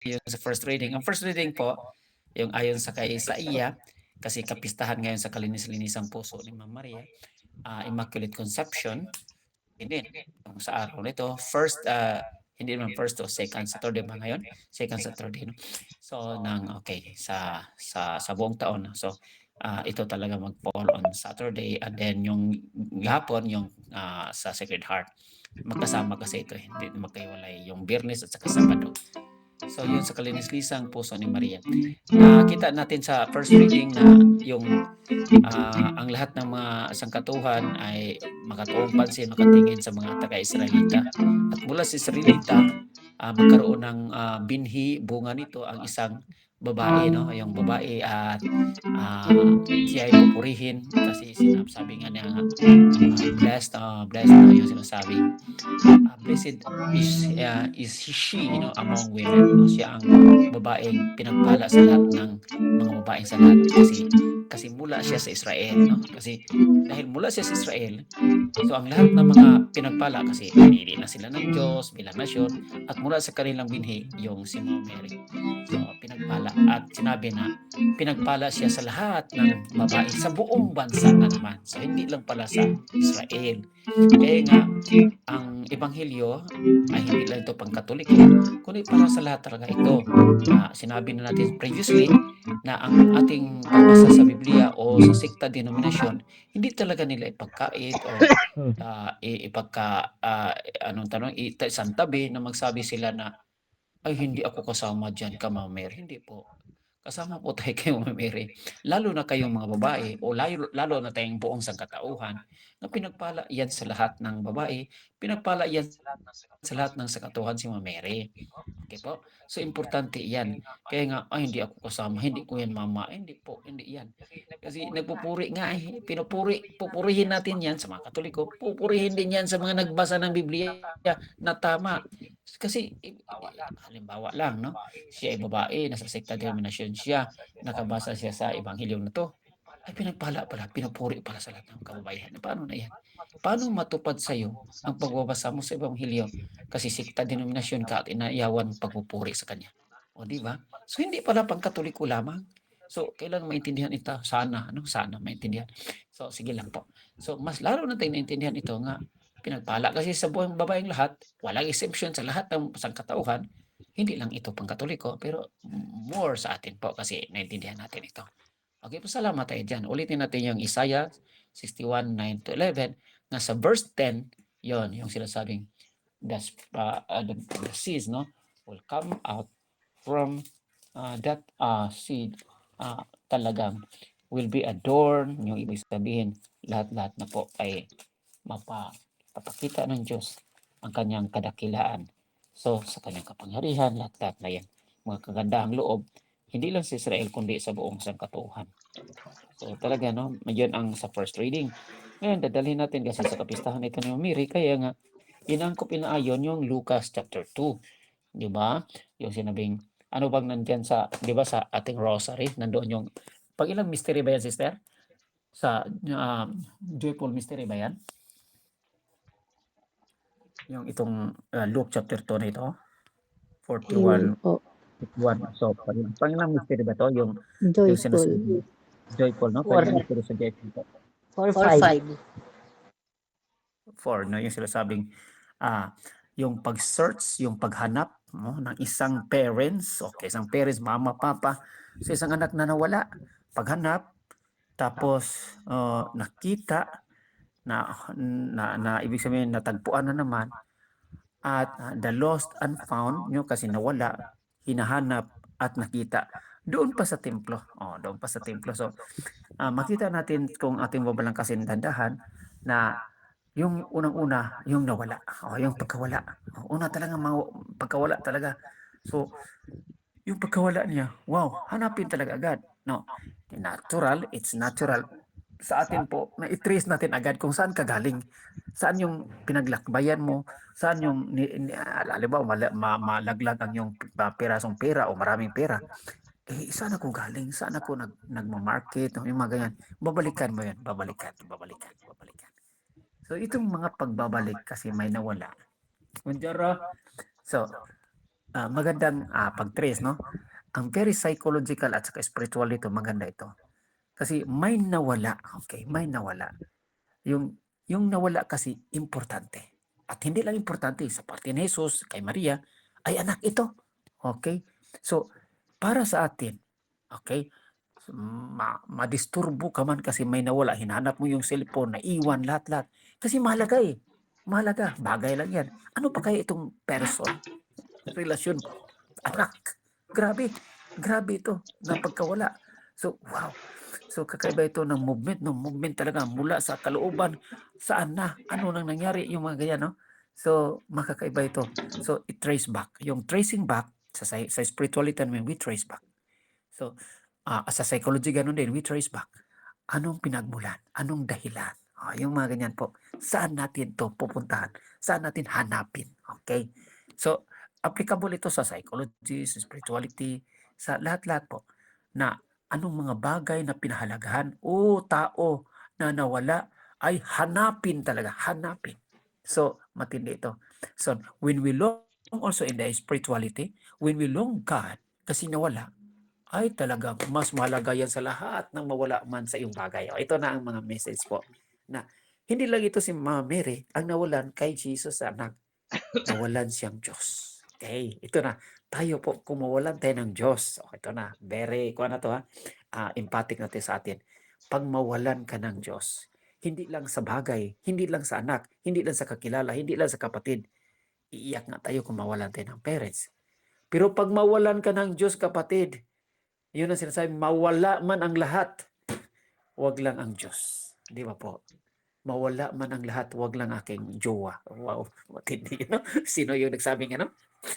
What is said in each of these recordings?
yung sa first reading. Ang first reading po, yung ayon sa kay Isaiah, kasi kapistahan ngayon sa kalinis-linisang puso ni Ma'am Maria, Immaculate Conception, din yung sa araw nito. First, hindi naman first o second Saturday ba ngayon? Second Saturday, no? So, okay, sa buong taon. So, ito talaga mag-fall on Saturday and then yung hapon, yung sa Sacred Heart. Magkasama kasi ito, hindi magkaiwalay yung Biyernes at saka Sabado. So yun sa kalinis-lisang puso ni Maria. Nakita natin sa first reading na yung ang lahat ng mga sangkatuhan ay makatuong pansin, makatingin sa mga taga-Israelita. At mula sa Israelita, magkaroon ng binhi, bunga nito ang isang babae, no? Yung babae at siya ay pupurihin kasi sinasabi nga niya blessed na yung sinasabi. Blessed is she, among women. No? Siya ang babaeng pinagpala sa lahat ng mga babaeng sa lahat kasi mula siya sa Israel, no? Kasi dahil mula siya sa Israel, so ang lahat ng mga pinagpala kasi pinili na sila ng Diyos bilang nasyon at mula sa kanilang binhi yung si Mama Mary. So pinagpala at sinabi na pinagpala siya sa lahat ng babae sa buong bansa na naman. So hindi lang pala sa Israel. Kaya nga ang ebanghelyo ay hindi lang ito pang Katoliko, kundi para sa lahat talaga ito. Sinabi na natin previously na ang ating pagbasa sa Biblia o sa sekta denominasyon, hindi talaga nila ipagkait o anong tanong, isantabi na magsabi sila na, ay hindi ako kasama dyan, Ma'am Mary. Hindi po. Kasama po tayo kay Ma'am Mary. Lalo na kayong mga babae o lalo na tayong buong sangkatauhan na pinagpala yan sa lahat ng babae, pinagpala yan sa lahat ng sakatuhan si Ma'am Mary. Okay po? So, importante yan. Kaya nga, ay, hindi ako kasama, hindi ko yan mama. Ay, hindi po, hindi yan. Kasi nagpupuri nga pupurihin natin yan sa mga Katoliko, pupurihin din yan sa mga nagbasa ng Biblia na tama. Kasi, halimbawa lang, no? Siya ay babae, nasa sekta denominasyon siya, nakabasa siya sa Ebanghelyo na to. Ay, pinagpala pala, pinupuri pala sa lahat ng kababaihan. Paano na yan? Paano matupad sa'yo ang pagbabasa mo sa Ebanghelyo? Kasi sekta denominasyon ka at inayawan pagpupuri sa kanya. O, di ba? So, hindi pala pang Katoliko lamang. So, kailangan maintindihan ito. Sana maintindihan. So, sige lang po. So, mas lalo natin naintindihan ito nga, pinagpala kasi sa buong babaeng lahat, walang exemption sa lahat ng sangkatauhan, hindi lang ito pang Katoliko, pero more sa atin po kasi naintindihan natin ito. Okay po, salamat tayo dyan. Ulitin natin yung Isaiah 61, 9-11, na sa verse 10, yon yung sinasabing, the seeds, no, will come out from that seed, talagang will be adorned. Yung ibig sabihin, lahat-lahat na po ay mapapakita ng Diyos ang kanyang kadakilaan. So, sa kanyang kapangyarihan, lahat-lahat na yan. Mga kagandahang loob, hindi lang sa Israel, kundi sa buong sangkatuhan. So, talaga, no, yun ang sa first reading. Ngayon, dadalhin natin kasi sa kapistahan ito ni Mary, kaya nga, inangkop inaayon yung Lucas chapter 2. Di ba? Yung sinabing, ano bang nandyan sa, di ba sa ating rosary, nandoon yung, pag ilang mystery ba yan, sister? Sa joyful mystery ba yan? Yung itong Luke chapter 2 na ito? 41, 51. So, pag ilang mystery ba to? Yung sinasabi, joyful, no? Pag ilang mystery sa joyful to? 4-5. 4, no? Yung sinasabing, yung pag-search, yung paghanap, no, ng isang parents, okay, isang parents, mama, papa, sa isang anak na nawala, paghanap, tapos nakita, na ibig sabihin natagpuan na naman, at the lost and found, nyo kasi nawala, hinahanap at nakita. Doon pa sa templo. Doon pa sa templo. So, makita natin kung ating babalangkasin dandahan na yung unang-una, yung nawala. Yung pagkawala. Una talaga, pagkawala talaga. So, yung pagkawala niya, wow, hanapin talaga agad. No, it's natural. Sa atin po, na-trace natin agad kung saan ka galing. Saan yung pinaglakbayan mo, saan yung, halimbawa, malaglag ang yung pirasong pera o maraming pera. Saan ako galing? Saan ako nagmamarket? Yung mga ganyan. Babalikan mo yan. Babalikan. So, itong mga pagbabalik kasi may nawala. Kunjara, so, magandang pag-trace, no? Ang very psychological at saka spiritual dito, maganda ito. Kasi may nawala, okay, may nawala. Yung, yung nawala kasi importante. At hindi lang importante sa parte ni Jesus, kay Maria, ay anak ito. Okay? So, para sa atin, okay, madisturbo ka man kasi may nawala, hinanap mo yung cellphone, naiwan, lahat-lahat. Kasi mahalaga eh. Mahalaga, bagay lang yan. Ano pa kaya itong person, relasyon, anak? Grabe, grabe ito na pagkawala. So, wow. So, kakaiba ito ng movement, no? Movement talaga mula sa kalooban. Saan na? Ano nang nangyari? Yung mga ganyan, no? So, makakaiba ito. So, i-trace back. Yung tracing back, sa spirituality namin, we trace back. So, sa psychology, ganun din, we trace back. Anong pinagmulan? Anong dahilan? Yung mga ganyan po. Saan natin to pupuntahan? Saan natin hanapin? Okay? So, applicable ito sa psychology, sa spirituality, sa lahat-lahat po na anong mga bagay na pinahalagahan o tao na nawala ay hanapin talaga, hanapin. So, matindi ito. So, when we long also in the spirituality, when we long God, kasi nawala, ay talagang mas mahalaga yan sa lahat ng mawala man sa iyong bagay. Ito na ang mga message po na hindi lang ito si Mama Mary ang nawalan kay Jesus anak. Nawalan siyang Diyos. Okay, ito na. Tayo po, kung mawalan tayo ng Diyos, ito na, very, kuha na to ha, empathic natin sa atin. Pag mawalan ka ng Diyos, hindi lang sa bagay, hindi lang sa anak, hindi lang sa kakilala, hindi lang sa kapatid, iiyak nga tayo kung mawalan tayo ng parents. Pero pag mawalan ka ng Diyos, kapatid, yun ang sinasabi, mawala man ang lahat, wag lang ang Diyos. Di ba po? Mawala man ang lahat, wag lang aking jowa. Wow, matindi, no? Sino yung nagsabing ano?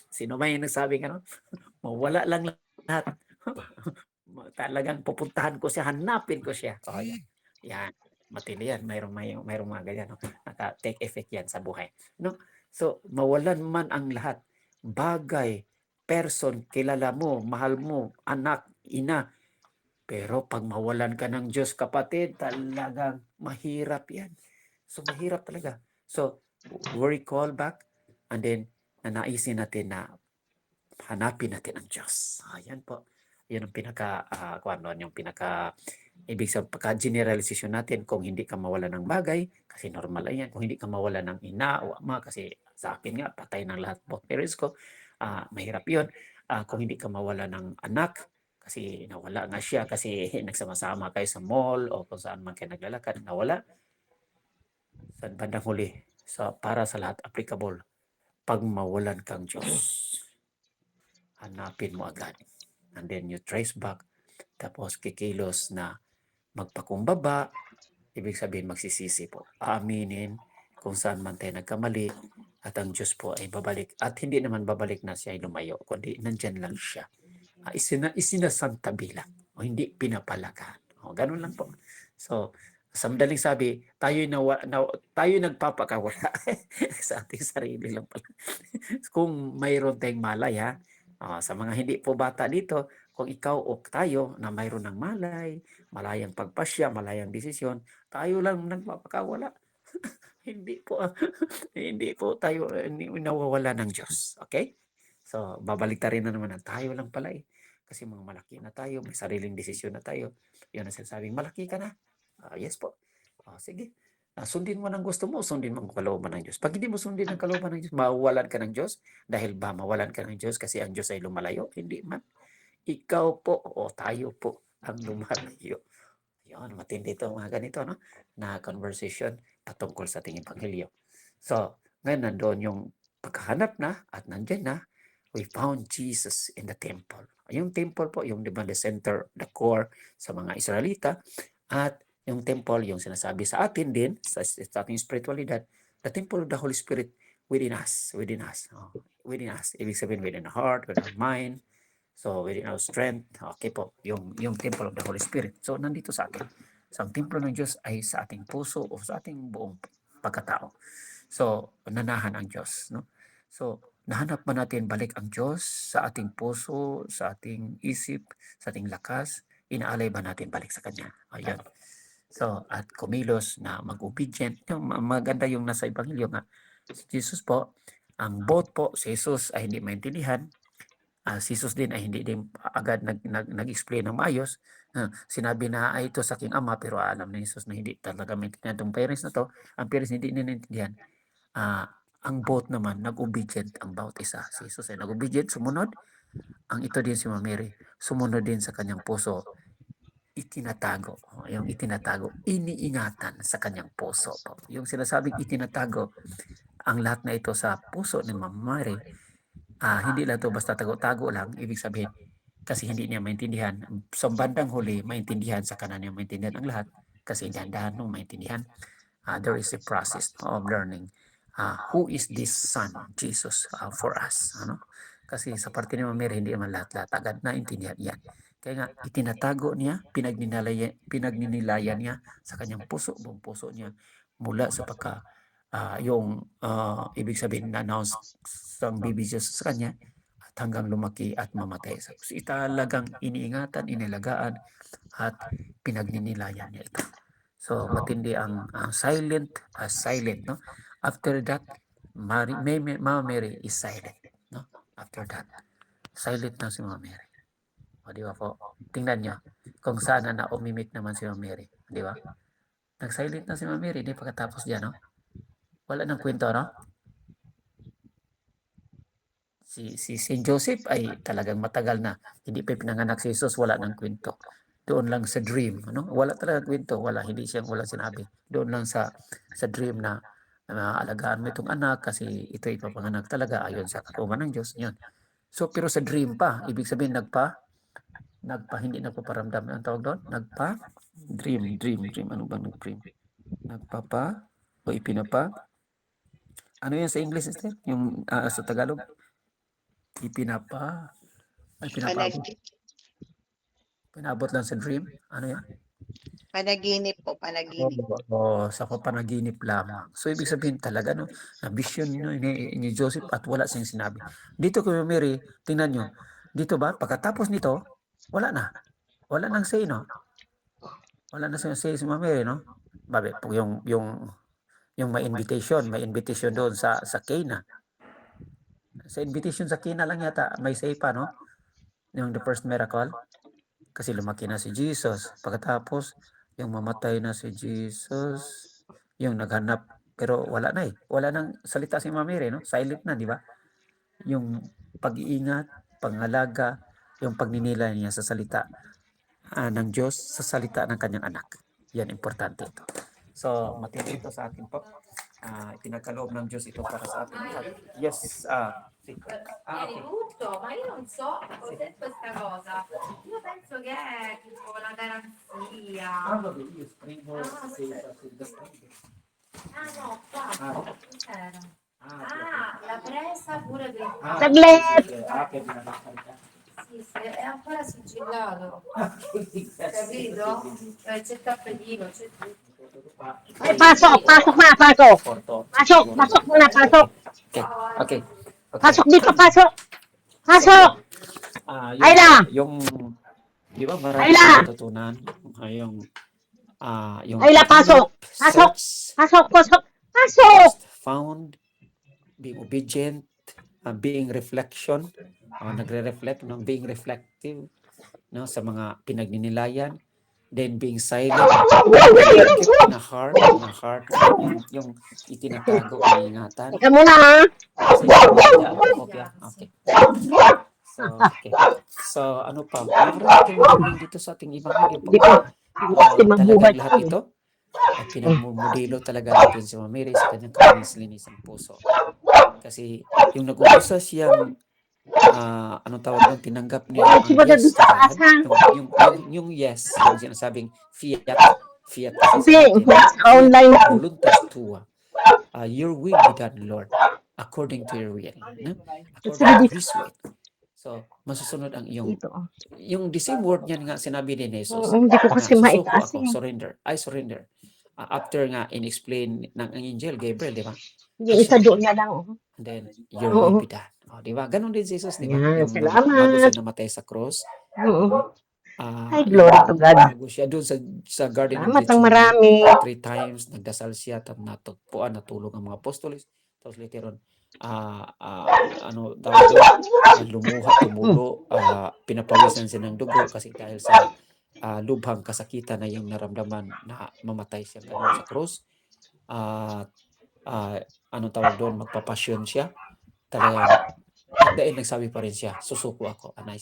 Sino ba yung nagsabing ano? Mawala lang lahat. Talagang pupuntahan ko siya, hanapin ko siya. Oh, yan. Yan. Matindi yan. Mayroong mga ganyan. No? Naka-take effect yan sa buhay. No? So, mawalan man ang lahat. Bagay, person, kilala mo, mahal mo, anak, ina. Pero pag mawalan ka ng Diyos, kapatid, talagang mahirap yan. So, mahirap talaga. So, we recall back and then nanaisin natin na hanapin natin ang Diyos. Ayan po. Yun ang yung pinaka, ibig sabihin, pagka-generalization natin kung hindi ka mawala ng bagay, kasi normal lang yan. Kung hindi ka mawala ng ina o ama, kasi sa akin nga, patay ng lahat po parents ko, mahirap yun. Kung hindi ka mawala ng anak, kasi nawala nga siya kasi nagsama-sama kayo sa mall o kung saan man kayo naglalakad, nawala. Sa bandang huli, para sa lahat applicable, pag mawalan kang Diyos, hanapin mo agad. And then you trace back, tapos kikilos na magpakumbaba, ibig sabihin magsisisi po. Aaminin kung saan man tayo nagkamali at ang Diyos po ay babalik. At hindi naman babalik na siya ay lumayo, kundi nandyan lang siya. Isinasantabi lang o hindi pinapalagaan. Ganun lang po. So, sa madaling sabi, tayo nagpapakawala sa ating sarili lang pala. Kung mayroon tayong malay ha, sa mga hindi po bata dito, kung ikaw o tayo na mayroon ng malay, malayang pagpasya, malayang desisyon, tayo lang nagpapakawala. Hindi po, hindi po tayo nawawala ng Diyos. Okay? So, babalik rin na naman na tayo lang pala eh. Kasi mga malaki na tayo, may sariling desisyon na tayo. Yun ang sinasabing, malaki ka na. Yes po. Sige. Sundin mo ng gusto mo, sundin mo ang kalooban ng Diyos. Pag hindi mo sundin ang kalooban ng Diyos, mawawalan ka ng Diyos. Dahil ba mawalan ka ng Diyos kasi ang Diyos ay lumalayo? Hindi man. Ikaw po o tayo po ang lumalayo. Yun, matindi ito mga ganito, no? Na conversation patungkol sa ating Ebanghelyo. So, ngayon nandoon yung pagkahanap na at nandyan na, we found Jesus in the temple. Yung temple po, yung di ba, the center, the core sa mga Israelita. At yung temple, yung sinasabi sa atin din, sa ating spiritualidad, the temple of the Holy Spirit within us, within us. Within us. Ibig sabihin, within our heart, within our mind, so within our strength. Okay po, yung temple of the Holy Spirit. So, nandito sa atin. So, ang templo ng Diyos ay sa ating puso o sa ating buong pagkatao. So, nanahan ang Diyos. No? So, nahanap ba natin balik ang Diyos sa ating puso, sa ating isip, sa ating lakas? Inaalay ba natin balik sa Kanya? Ayan. So, at kumilos na mag-obedient. Maganda yung nasa Ebanghelyo nga. Si Jesus po, ang both po, si Jesus ay hindi maintindihan. Si Jesus din ay hindi din agad nag-explain ng maayos. Sinabi na ay ito sa aking ama, pero alam ni Jesus na hindi talaga maintindihan itong parents na to. Ang parents hindi ninaintindihan. Ang both naman, nag-obedient ang bawat isa. Si Jesus ay nag-obedient, sumunod. Ang ito din si Mama Mary, sumunod din sa kanyang puso. Itinatago. Yung itinatago, iniingatan sa kanyang puso. Yung sinasabing itinatago, ang lahat na ito sa puso ni Mama Mary, hindi lang ito basta tago-tago lang, ibig sabihin, kasi hindi niya maintindihan. Sa bandang huli, maintindihan sa kanan niya maintindihan ang lahat, kasi dahan-dahan nung maintindihan. There is a process of learning. Who is this son, Jesus, for us? Ano? Kasi sa parte ni Mama Mary, hindi naman lahat-lahat agad naintindihan yan. Kaya nga, itinatago niya, pinagninilayan niya sa kanyang puso, buong puso niya, mula sa ibig sabihin, na-announce sa baby Jesus sa kanya, at hanggang lumaki at mamatay. So, talagang iniingatan, inilagaan, at pinagninilayan niya ito. So, matindi ang silent, no? After that, Mama Mary is silent, no? After that, silent na si Mama Mary. O, di ba po? Tingnan nyo, kung saan na umimik naman si Mama Mary. Di ba? Nag-silent na si Mama Mary, di pagkatapos dyan, no? Wala nang kwento, no? Si Saint Joseph ay talagang matagal na. Hindi pa pinanganak si Jesus, wala nang kwento. Doon lang sa dream, ano? Wala talaga kwento, wala wala sinabi. Doon lang sa dream na alagaan mo itong anak kasi ito ipapanganak talaga ayon sa kalooban ng Diyos. Yun. So pero sa dream pa, ibig sabihin hindi nagpaparamdam. Ang tawag doon? Dream. Ano bang nag-dream? O ipinapa? Ano yan sa English, sister? Yung sa Tagalog? Pinapabot. Pinabot lang sa dream? Ano yan? Panaginip po, panaginip. Sa panaginip lamang. So, ibig sabihin talaga, no, na vision ni Joseph at wala siyang sinabi. Dito kay Mary, tingnan nyo, dito ba, pagkatapos nito, wala na. Wala nang say, no? Wala na siyang say si Mary, no? Babe, yung may invitation doon sa Cana. Sa invitation sa Cana lang yata, may say pa, no? Yung the first miracle. Kasi lumaki na si Jesus. Pagkatapos, yung mamatay na si Jesus, yung naghanap, pero wala na eh. Wala nang salita si Mama Mary, no? Silent na, di ba? Yung pag-iingat, pangalaga, yung pagninilay niya sa salita ng Diyos, sa salita ng kanyang anak. Yan, importante ito. So, matindi ito sa atin po. Pinagkaloob ng Diyos ito para sa atin. Yes, Viene tutto, ma io non so cos'è questa cosa. Io penso che è tipo la garanzia. vabbè, io scrivo No, qua. C'era. La presa pure per il Saglit! Sì, sì, è ancora sigillato, capito? C'è il tappetino, c'è tutto. Ay, pasok na, pasok! Pasok muna, pasok! Okay. Pasok dito, pasok! Pasok! Ayla! Yung, di ba marami Ayla! natutunan? Yung Ayla, pasok! Pasok! Pasok, pasok! Pasok! found, being obedient, being reflection, nagre-reflect, no? Being reflective, no? Sa mga pinagninilayan, then being silent, keep in a heart, yung itinatago, ingatan. Ika muna, ha? Okay. So, ano pa? Meron kayong learning dito sa ating ibang Hindi ko mabuhay. talagang lahat ito at pinagmumodelo talaga natin si Mama Mary sa kanyang kalinis-linis ng puso. Kasi yung nag-uusa siyang anong tawag doon, tinanggap niya ang yes to God. Yung yes, yung sinasabing fiat Hindi, online. voluntas tua. Your will be done, Lord, according to your will. No? According to His will. So, masusunod ang yung the same word niyan nga sinabi ni Jesus. Hindi ko kasi Susuko maitaas ako, surrender. I surrender. After nga in-explain ng angel Gabriel, di ba? Yung isa doon na lang. And then, your will be done. Di ba? Ganon din si Jesus, di ba? Yan, Yung salamat. bago siya namatay sa cross, Ay, glory to God. bago siya doon sa Garden of Salamat ang Gethsemane, marami. 3 times, nagdasal siya, natagpuan, natulog ang mga apostoles. Tapos later on, ano tawag doon, lumuha, tumulo, pinapawisan siya ng dugo kasi dahil sa lubhang kasakitan na yung naramdaman na mamatay siya ganun sa krus. At ano tawag doon, magpapasyon siya. Talagang at the end nagsabi pa rin siya, susuko ako. And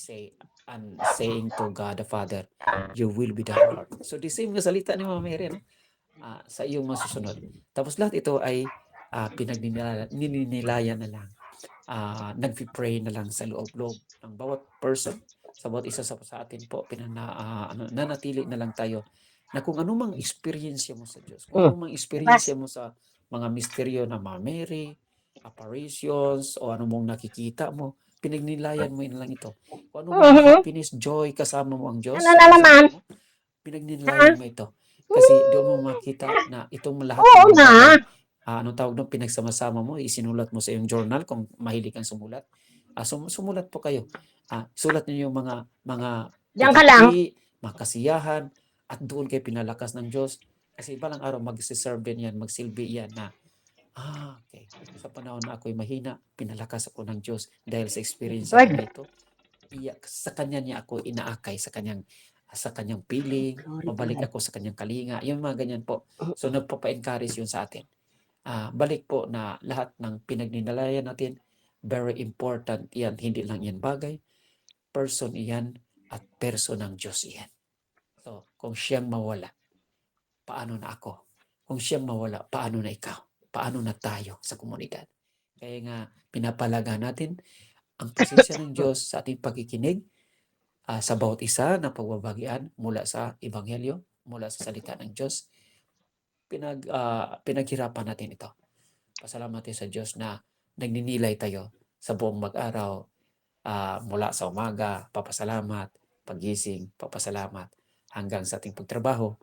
I'm saying to God the Father, your will be done, Lord. So the same na salita ni Mama Mary, no? Sa iyong masusunod. Tapos lahat ito ay nininilayan na lang. Nagpi-pray na lang sa loob-loob ng bawat person, sa bawat isa sa atin po, nanatili na lang tayo na kung anumang experience mo sa Diyos, kung anumang experience mo sa mga misteryo na Mama Mary, apparitions, o anumang nakikita mo, pinagnilayan mo lang ito. Kung anumang happiness, joy, kasama mo ang Diyos, Ano na naman? pinagnilayan mo ito. Kasi doon mo makita na itong lahat Oo ng mga na. bagay, anong tawag doon, pinagsama-sama mo, isinulat mo sa iyong journal kung mahilig kang sumulat. Sumulat po kayo. Sulat niyo yung mga Diyan ka lang. pagkiki, mga kasiyahan, at doon kayo pinalakas ng Diyos. Kasi balang araw magsiserve din yan, magsilbi yan na, okay, sa panahon na ako'y mahina, pinalakas ako ng Diyos dahil sa experience ko Good. na ito. Sa kanya niya ako inaakay, sa kanyang piling, mabalik ako sa kanyang kalinga, yung mga ganyan po. So nagpapa-encourage yun sa atin. Balik po na lahat ng pinagninalayan natin, very important yan, hindi lang yan bagay, person iyan at person ng Diyos iyan. So kung siyang mawala, paano na ako? Kung siyang mawala, paano na ikaw? Paano na tayo sa komunidad? Kaya nga, pinapalaga natin ang presensya ng Diyos sa ating pagkikinig, sa bawat isa na pagbabagian mula sa Ebanghelyo, mula sa salita ng Diyos. Pinaghirapan natin ito. Pasalamat tayo sa Diyos na nagninilay tayo sa buong mag-araw, mula sa umaga, papasalamat, paggising, papasalamat, hanggang sa ating pagtrabaho.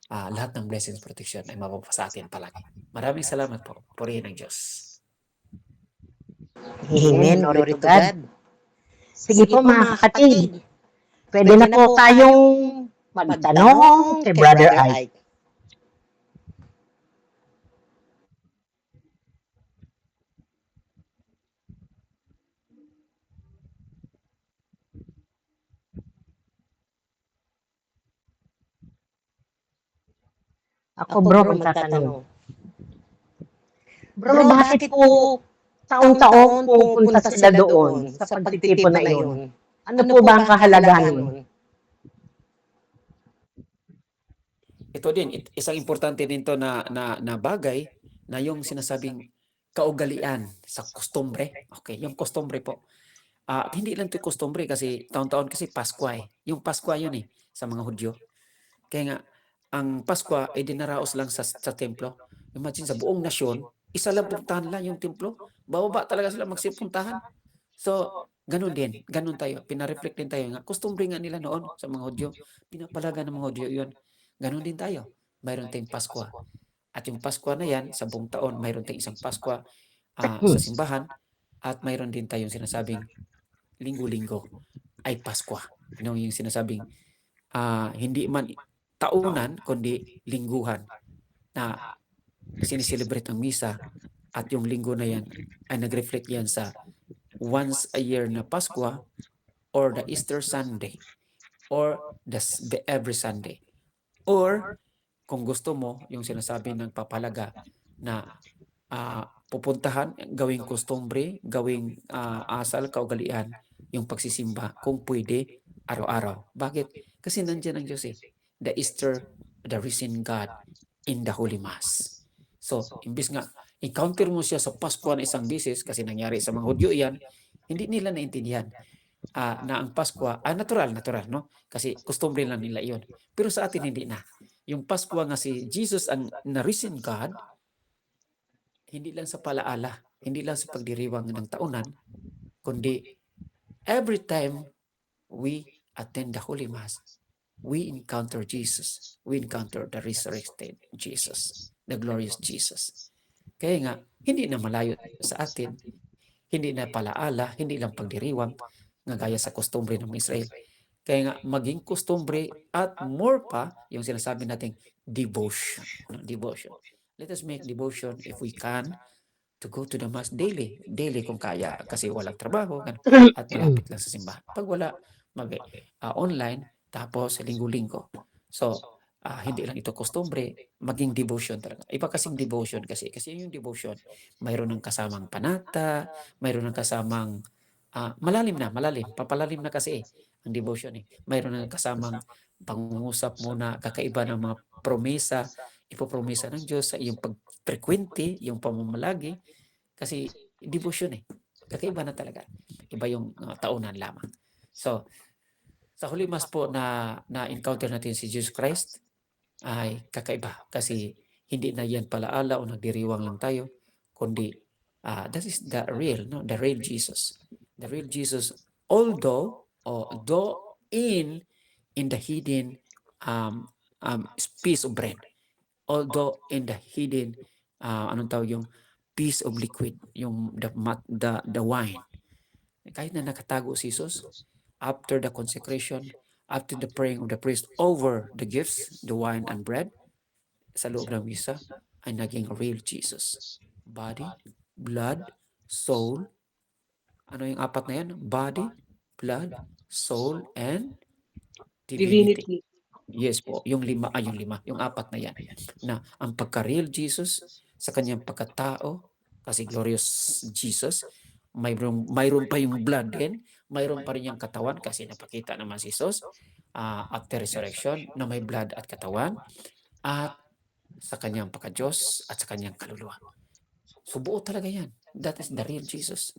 Lahat ng blessings, protection ay mapapasa atin palagi. Maraming salamat po. Purihin ng Diyos. Amen. Glory to God. Sige po mga kapatid. Pwede na po tayong magtanong kay Brother Ike. Ako bro, magtatanong. Bro, bakit po taon-taon pupunta sila doon sa pagtitipon na iyon? Ano po ba ang kahalagahan nun? Ito din, isang importante din to na bagay na yung sinasabing kaugalian sa kostumbre. Okay, yung kostumbre po. Hindi lang ito kostumbre kasi taon-taon kasi Pasko eh. Yung Pasko yun eh, sa mga Hudyo. Kaya nga, ang Pasko ay dinaraos lang sa templo. Imagine sa buong nasyon, isa lang puntahan lang yung templo. Bababa talaga sila magsipuntahan. So, ganun din. Ganun tayo. Pinareflect din tayo nga. Kostumbre nga nila noon sa mga Hudyo. Pinapalaga ng mga Hudyo yun. Ganun din tayo. Mayroon tayong Pasko. At yung Pasko na yan, sa buong taon, mayroon tayong isang Pasko sa simbahan. At mayroon din tayong sinasabing linggo-linggo ay Pasko. Yung sinasabing hindi man taunan, kundi lingguhan na sineselebrate ang misa. At yung linggo na yan ay nag-reflect yan sa once a year na Pasko or the Easter Sunday or the every Sunday. Or kung gusto mo, yung sinasabi ng papalaga na pupuntahan, gawing kostumbre, gawing asal, kaugalian, yung pagsisimba, kung pwede, araw-araw. Bakit? Kasi nandiyan ang Diyos eh. The Easter, the risen God in the Holy Mass. So, imbis nga, encounter mo siya sa Pasko na isang bisis, kasi nangyari sa mga Hudyo yan, hindi nila naintindihan na ang Pasko, natural, no? Kasi kostumbre lang nila iyon. Pero sa atin, hindi na. Yung Pasko nga si Jesus, ang na-risen God, hindi lang sa palaala, hindi lang sa pagdiriwang ng taunan, kundi every time we attend the Holy Mass, we encounter Jesus. We encounter the resurrected Jesus, the glorious Jesus. Kaya nga, hindi na malayo sa atin, hindi na palaala, hindi lang pagdiriwang, nga gaya sa kostumbre ng Israel. Kaya nga, maging kostumbre at more pa, yung sinasabi nating devotion. Devotion. Let us make devotion, if we can, to go to the mass daily. Daily kung kaya kasi walang trabaho at malapit lang sa simbahan. Pag wala, online, tapos linggo-linggo. So, hindi lang ito kostumbre, maging devotion talaga. Iba kasing devotion kasi. Kasi yung devotion, mayroon ng kasamang panata, mayroon ng kasamang malalim na, malalim. Papalalim na kasi ang devotion eh. Mayroon ng kasamang pangungusap muna, kakaiba ng mga promesa, ipopromesa ng Diyos sa iyong pagprekwente, yung pamamalagi, kasi devotion eh. Kakaiba na talaga. Iba yung taunan lamang. So, sa huli mas po na-encounter natin si Jesus Christ, ay kakaiba. Kasi hindi na yan palaala o nagdiriwang lang tayo, kundi that is the real, no? The real Jesus. The real Jesus, though in the hidden piece of bread, although in the hidden anong tawag yung piece of liquid, yung the wine. Kahit na nakatago si Jesus, after the consecration, after the praying of the priest over the gifts, the wine and bread, sa loob ng misa, ay naging real Jesus. Body, blood, soul. Ano yung apat na yan? Body, blood, soul, and divinity. Yes po, yung apat na yan. Na ang pagka-real Jesus sa kanyang pagkatao, kasi glorious Jesus, mayroon pa yung blood din, mayroon pa rin yung katawan kasi napakita naman si Jesus after resurrection na may blood at katawan, at sa kanyang pagka-Diyos at sa kanyang kaluluwa. So buo talaga yan. That is the real Jesus.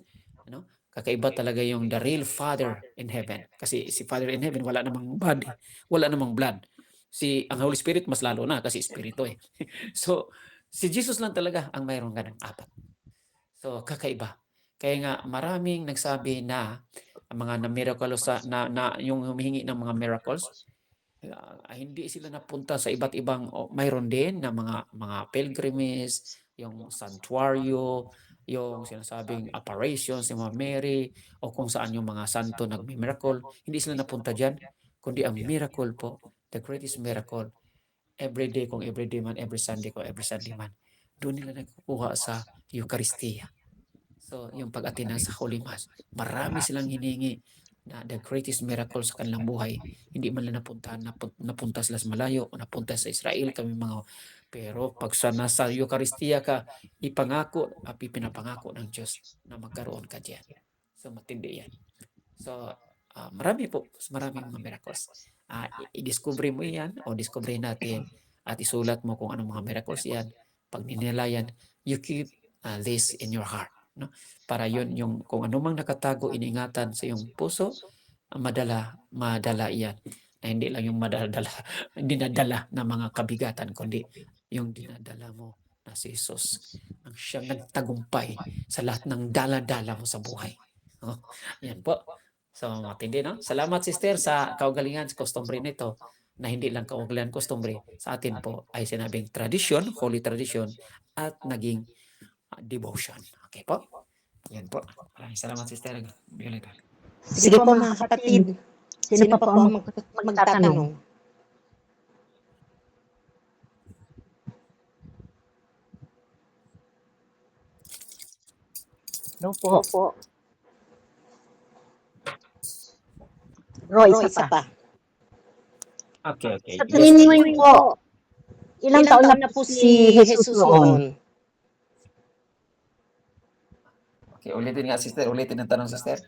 Ano? Kakaiba talaga yung the real Father in heaven. Kasi si Father in heaven, wala namang body, wala namang blood. Ang Holy Spirit, mas lalo na kasi Espiritu eh. So, si Jesus lang talaga ang mayroong ganang apat. So, kakaiba. Kaya nga, maraming nagsabi na ang mga na-miracle yung humihingi ng mga miracles, hindi sila napunta sa iba't ibang, mayroon din na mga pilgrimage, yung santuario, yung sinasabing apparitions ni Mama Mary, o kung saan yung mga santo nagmi-miracle. Hindi sila napunta dyan, kundi ang miracle po, the greatest miracle, every day kung every day man, every Sunday kung every Sunday man, doon nila nagkukuha sa Eucharistia. So, yung pag-attend sa Holy Mass, marami silang hiningi na the greatest miracle sa kanilang buhay. Hindi man lang napunta sila sa malayo o napunta sa Israel kami mga. Pero pag nasa Eucharistia ka, ipinapangako ng Diyos na magkaroon ka diyan. So, matindi yan. So, maraming mga miracles. I-discover mo yan o discover natin at isulat mo kung anong mga miracles yan. Pag ninilalayan, you keep this in your heart. No? Para yun, yung kung anumang nakatago, iningatan sa iyong puso, madala yan. Na hindi lang yung dinadala na mga kabigatan, kundi yung dinadala mo na si Jesus. Ang siyang nagtagumpay sa lahat ng dala-dala mo sa buhay. Oh, yan po. So, matindi, no? Salamat, sister, sa kaugalingan sa kostumbre nito, na hindi lang kaugalingan kostumbre, sa atin po ay sinabing tradisyon, holy tradition, at naging devotion. Okay po? Yan po. Maraming salamat, sister Violeta. Sige po mga kapatid. Sino pa po ang magtatanong? No po. Roy, isa pa. Okay. Sa tingin mo po, ilang taon na po si Jesus noon? Okay, ulitin nga, sister. Ulitin ang tanong, sister.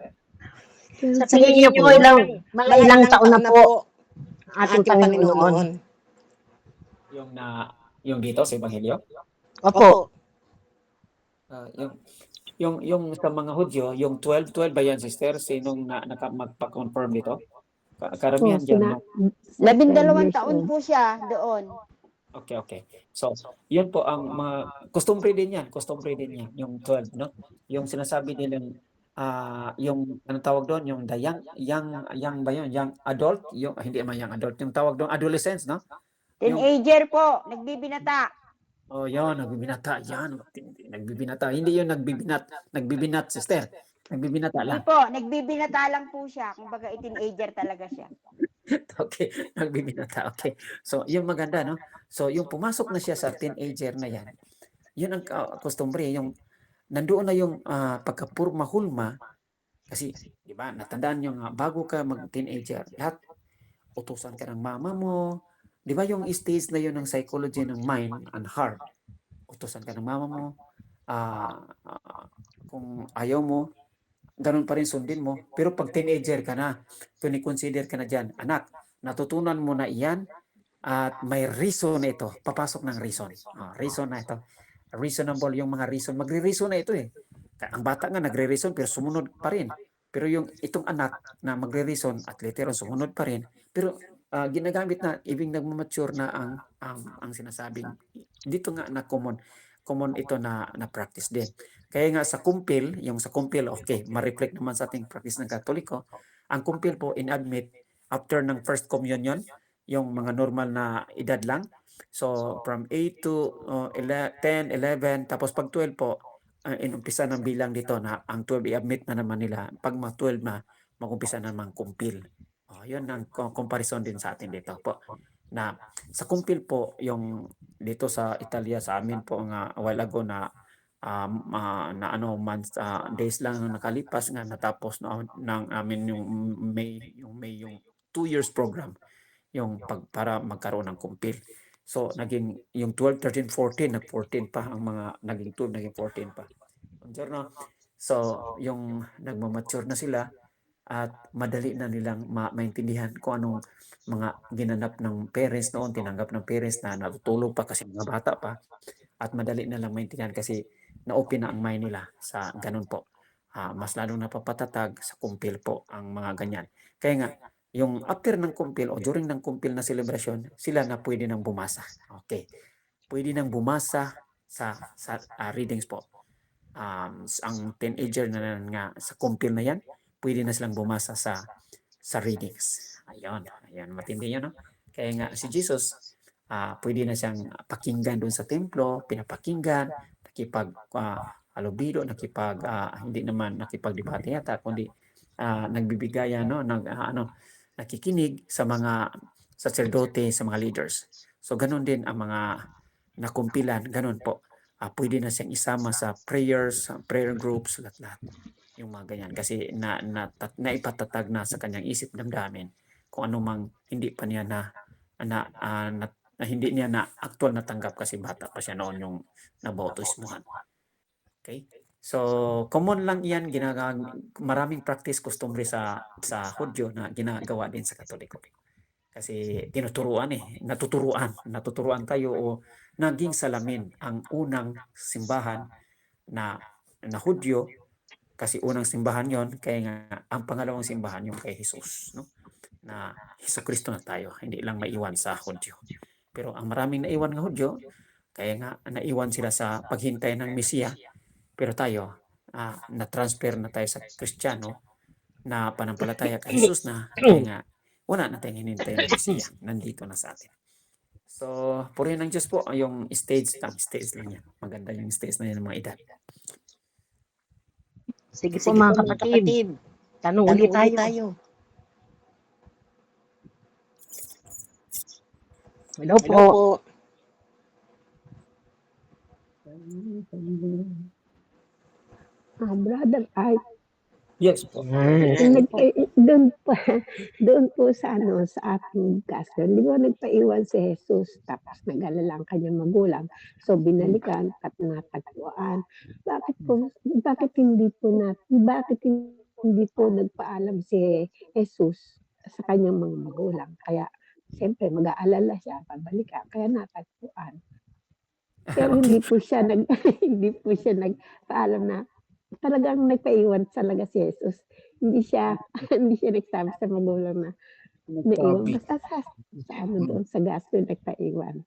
Sa tingin niyo po, ilang taon na po ating Panginoon noon? Yung dito sa Ebanghelyo? Opo. Yung sa mga Hudyo, yung 12 ba yan, sister? Sinong magpa-confirm dito? Karamihan dyan, no? 12 taon po siya doon. Okay. So, yun po ang mga customary din yan. Yung 12, no? Yung sinasabi nilang yung anong tawag doon, yung the young ba yun? Young adult? Yung hindi man young adult, yung tawag doon adolescence, no? Teenager po, nagbibinata. Oh, yun, nagbibinata. Yan, nagbibinata. Hindi yun nagbibinat, sister. Nagbibinata Hindi lang. po, nagbibinata lang po siya. Kumbaga, teenager talaga siya. Okay, nagbibinata. Okay. So, yung maganda, no? So, yung pumasok na siya sa teenager na yan, yun ang customary, yung nandoon na yung pagkapurma-hulma kasi, di ba, natandaan nyo nga, bago ka mag-teenager, lahat utusan ka ng mama mo. Di ba yung stage na yun ng psychology ng mind and heart, utusan ka ng mama mo, ah, kung ayaw mo, ganun pa rin sundin mo. Pero pag teenager ka na, kuni-consider ka na dyan, anak, natutunan mo na iyan at may reason na ito. Papasok ng reason. Reason na ito. Reasonable yung mga reason. Magre-reason na ito eh. Ang bata nga nagre-reason pero sumunod pa rin. Pero yung itong anak na magre-reason at later on sumunod pa rin. Pero ginagamit na, ibig nagmamature na ang sinasabing. Dito nga na common ito na practice din. Kaya nga sa kumpil, yung sa kumpil, okay, ma-reflect naman sa ating practice ng Katoliko. Ang kumpil po, in-admit after ng first communion, yung mga normal na edad lang. So, from 8 to 10, 11, tapos pag 12 po, inumpisa ng bilang dito na ang 12 i-admit na naman nila. Pag mga 12 na, mag-umpisa na naman kumpil. Yun ang comparison din sa atin dito po. Na sa kumpil po, yung dito sa Italia, sa amin po nga a while ago na months, days lang ang nakalipas nga natapos ng amin yung 2 years program yung para magkaroon ng kumpil. So naging yung 12, 13, 14, nag-14 pa ang mga naging 12, naging 14 pa. So yung nagmamature na sila at madali na nilang maintindihan kung anong mga ginanap ng parents noon, tinanggap ng parents na natutulog pa kasi mga bata pa, at madali na lang maintindihan kasi na-open na ang mind nila sa ganun po. Mas lalong napapatatag sa kumpil po ang mga ganyan. Kaya nga, yung after ng kumpil o during ng kumpil na celebration, sila na pwede nang bumasa. Okay. Pwede nang bumasa sa readings po. Ang teenager na nga sa kumpil na yan, pwede na silang bumasa sa readings. Ayun, matindi yun, no? Kaya nga si Jesus, pwede na siyang pakinggan doon sa templo, pinapakinggan, halubilo, hindi naman nakipagdebate yata, kundi nagbibigayan, no? Nakikinig sa mga sacerdote, sa mga leaders. So ganun din ang mga nakumpilan, ganun po. Pwede na siyang isama sa prayers, prayer groups, lahat-lahat. Yung mga ganyan. Kasi naipatatag na sa kanyang isip damdamin kung ano mang hindi pa niya na hindi niya na actual natanggap kasi bata pa siya noon yung nabautismuhan. Okay? So, common lang yan, maraming practice customary sa Hudyo na ginagawa din sa Katoliko. Kasi natuturuan tayo o naging salamin ang unang simbahan na Hudyo, kasi unang simbahan yon, kaya nga ang pangalawang simbahan yung kay Jesus, no? Na Jesucristo na tayo, hindi lang maiwan sa Hudyo. Pero ang maraming naiwan ng Hudyo, kaya nga naiwan sila sa paghintay ng Mesiya. Pero tayo, na-transfer na tayo sa Kristiyano, na panampalataya kay Jesus na, kaya nga wala na tayong hinintay ng Mesiya, nandito na sa atin. So, purihin ng Diyos po, yung stage lang yan. Maganda yung stage na yan ng mga edad. Sige po mga kapatid, tanong ulit tayo. Hello po. Brother Art, Yes po. doon po sa ating caster, di ba nagpaiwan si Jesus tapos nag-alala ang kanyang magulang. So binalikan at natagpuan. Bakit hindi po nagpaalam si Jesus sa kanyang mga magulang? Kaya siyempre mag-aalala siya, pabalikan, kaya natagpuan. Pero hindi po siya nagpaalam na talagang nagpaiwan talaga si Jesus. Hindi siya nagsabi sa magulang na naiwan. Basta doon sa gasto nagpaiwan.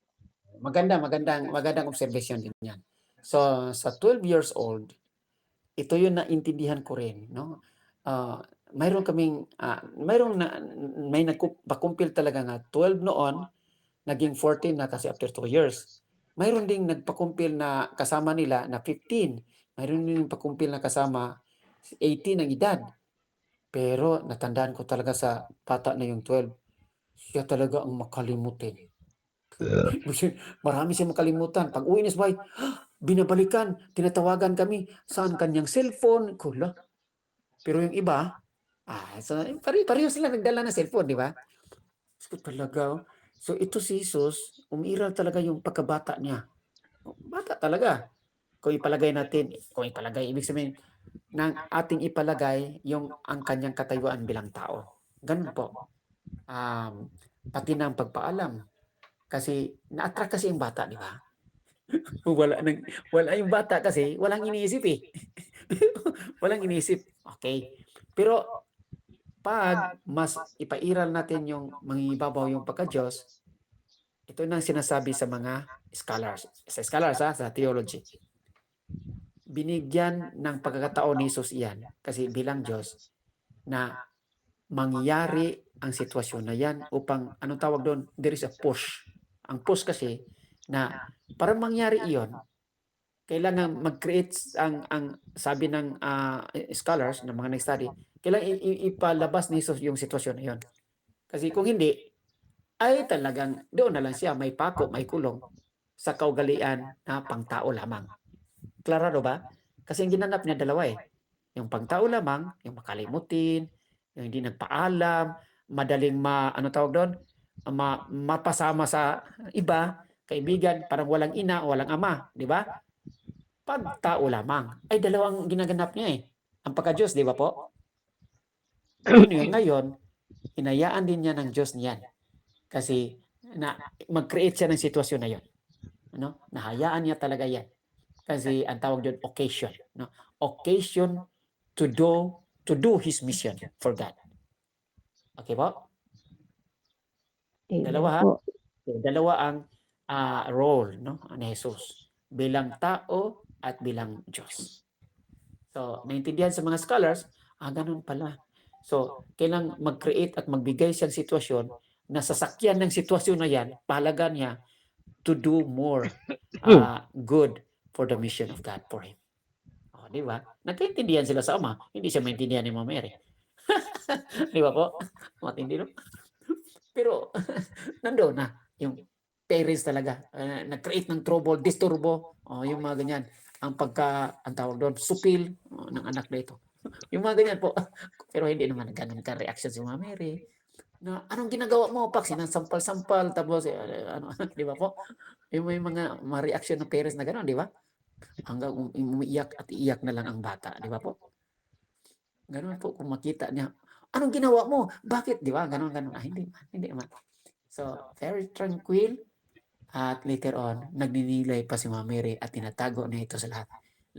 Magandang observation din yan. So, sa 12 years old, ito yung naintindihan ko rin, no? Mayroon may nagpakumpil talaga nga 12 noon, naging 14 na kasi after 2 years. Mayroon ding nagpakumpil na kasama nila na 15. Mayroon din pakumpil na kasama 18 ang edad. Pero natandaan ko talaga sa bata na yung 12, siya talaga ang makalimutin. Marami siya makalimutan. Pag uwi ni Sabay, binabalikan, tinatawagan kami, saan kanyang cellphone, kula. Pero yung iba, pareho sila nagdala ng cellphone, di ba? So talaga, oh. So ito si Jesus, umiiral talaga yung pagkabata niya. Bata talaga. Kung ipalagay natin, ibig sabihin, ng ating ipalagay yung ang kanyang katayuan bilang tao. Ganun po. Pati ng pagpaalam. Kasi na-attract kasi yung bata, di ba? Wala yung bata kasi, walang iniisip eh. Walang iniisip. Okay. Pero pag mas ipairal natin yung mangingibabaw yung pagka-Diyos, ito nang sinasabi sa mga scholars. Sa scholars sa theology. Binigyan ng pagkakataon ni Jesus iyan kasi bilang Diyos na mangyari ang sitwasyon na yan upang, anong tawag doon? There is a push. Ang push kasi na para mangyari iyon, kailangan mag-create ang sabi ng scholars, ng mga nag-study, kailangan ipalabas ni Jesus yung sitwasyon na yun. Kasi kung hindi, ay talagang doon na lang siya may pako, may kulong sa kaugalian na pangtao lamang. Klarado ba? Kasi ang ginanap niya dalawa eh. Yung pangtao lamang, yung makalimutin, yung hindi nagpaalam, madaling ano tawag doon? Mapasama sa iba, kaibigan, parang walang ina, walang ama, di ba? Pagtao lamang. Ay dalawang ginaganap niya eh. Ang pagka-Diyos, di ba po? Ngayon, hinayaan din niya ng Diyos niyan. Kasi mag-create siya ng sitwasyon na yon. Ano? Nahayaan niya talaga yan. Kasi ang tawag doon occasion, no? Occasion to do his mission for God. Okay po? Dalawa po. Dalawa ang role, no, ni Jesus bilang tao at bilang Diyos. So, naintindihan sa mga scholars, ganun pala. So, kailang mag-create at magbigay siyang sitwasyon na sasakyan ng sitwasyon na yan, pahalaga niya to do more good for the mission of God for him. Di ba? Nagkaintindihan sila sa ama, hindi siya maintindihan ni Mama Mary. Di ba po? Matindi, no? Pero, nandoon na yung parents talaga, nag-create ng trouble, disturbo, yung mga ganyan. Ang tawag doon, supil ng anak na ito. Yung mga ganyan po. Pero hindi naman ganun ka-reaction si Mama Mary. Na, anong ginagawa mo, Pak? Sinasampal-sampal, tapos, di ba po? Yung may mga reaction ng parents na gano'n, di ba? Hanggang umiiyak at iiyak na lang ang bata, di ba po? Ganun po, kung makita niya, anong ginawa mo? Bakit? Di ba? Ganun. Hindi naman. So, very tranquil. At later on, nagninilay pa si Mama Mary at tinatago na ito sa lahat.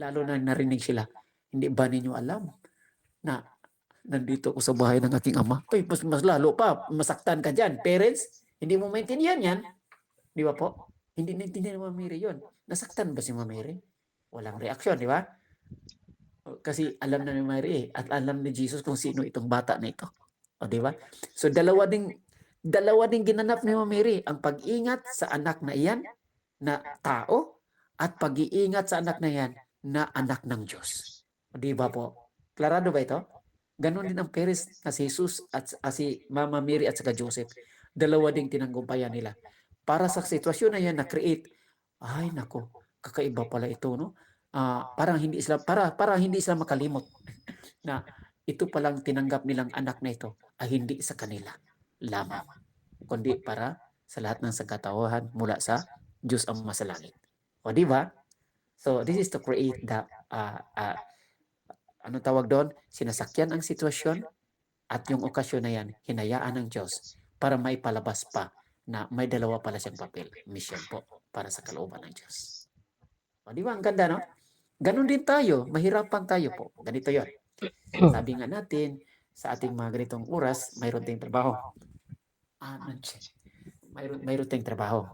Lalo na narinig sila, hindi ba ninyo alam na nandito ako sa bahay ng aking ama? Ay, mas lalo pa, masaktan ka dyan. Parents, hindi mo maintindihan yan. Di ba po? Hindi naintindihan ni Mama Mary yun. Nasaktan ba si Mama Mary? Walang reaksyon, di ba? Kasi alam na ni Mary at alam ni Jesus kung sino itong bata na ito. O, di ba? So, dalawa ding ginanap ni Mama Mary, ang pag-ingat sa anak na iyan na tao at pag-iingat sa anak na iyan na anak ng Diyos. O, di ba po? Klarado ba ito? Ganon din ang parents na si Jesus at si Mama Mary at saka Joseph. Dalawa ding tinanggumpayan nila. Para sa sitwasyon na yan na create, ay nako, kakaiba pala ito, no? Parang hindi sila makalimot na ito palang tinanggap nilang anak na ito ay hindi sa kanila lamang, kundi para sa lahat ng sangkatauhan mula sa Diyos ang sa langit. O di ba? So this is to create the ano tawag doon? Sinasakyan ang sitwasyon at yung okasyon na yan, hinayaan ng Diyos para may palabas pa na may dalawa pala siyang papel, mission po, para sa kalooban ng Diyos. O di ba? Ang ganda, no? Ganon din tayo, mahirapan tayo po. Ganito yon. Sabi nga natin, sa ating mga ganitong oras, mayroon tayong trabaho. Mayroon tayong trabaho.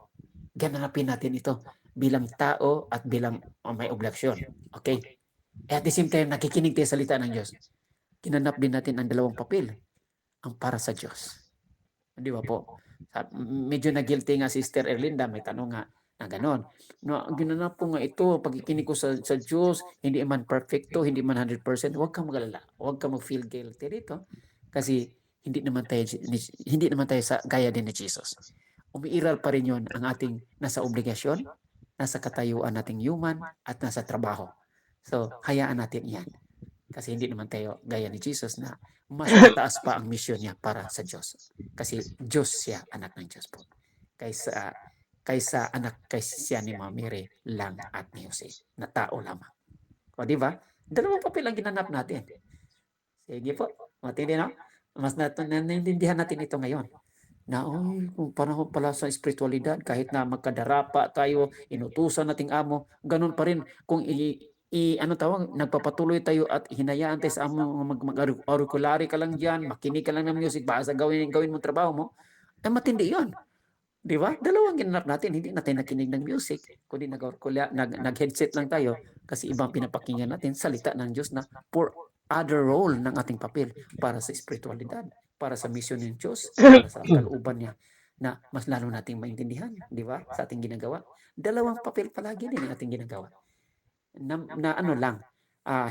Ganapin natin ito bilang tao at bilang may obligasyon. Okay? At the same time, nakikinig tayo sa salita ng Diyos. Kinanap din natin ang dalawang papel. Ang para sa Diyos. Di ba po? Medyo na-guilty nga si Sister Erlinda, may tanong nga na gano'n. No, ginanap ko nga ito, pagkikinig ko sa Diyos, hindi man perfecto, hindi man 100%, huwag kang mag-alala, huwag kang mag-feel guilty dito. Kasi hindi naman tayo sa gaya din ni Jesus. Umiiral pa rin yun ang ating nasa obligasyon nasa katayuan nating human at nasa trabaho. So, hayaan natin yan. Kasi hindi naman tayo gaya ni Jesus na mas mataas pa ang misyon niya para sa Diyos. Kasi Diyos siya, anak ng Diyos po. Kaysa anak siya ni Mama Mary lang at ni Jose, na tao lamang. O di ba? Dalawang papel ang ginanap natin. Sige po, matindi no? Mas naiintindihan natin ito ngayon. Na, kung panahon pala sa espiritualidad, kahit na magkadarapa tayo, inutusan nating amo, ganun pa rin kung nagpapatuloy tayo at hinayaan tayo sa amo, mag-auriculari ka lang dyan, makinig ka lang ng music, basta gawin mo trabaho mo, ay matindi yun. Di ba? Dalawang ginanap natin, hindi natin nakinig ng music, kundi nag-headset lang tayo kasi ibang pinapakinggan natin, salita ng Diyos na for other role ng ating papel para sa espiritualidad, para sa misyon ng Diyos, para sa kalooban niya na mas lalo nating maintindihan, di ba? Sa ating ginagawa. Dalawang papel palagi din ang ating ginagawa. Na ano lang,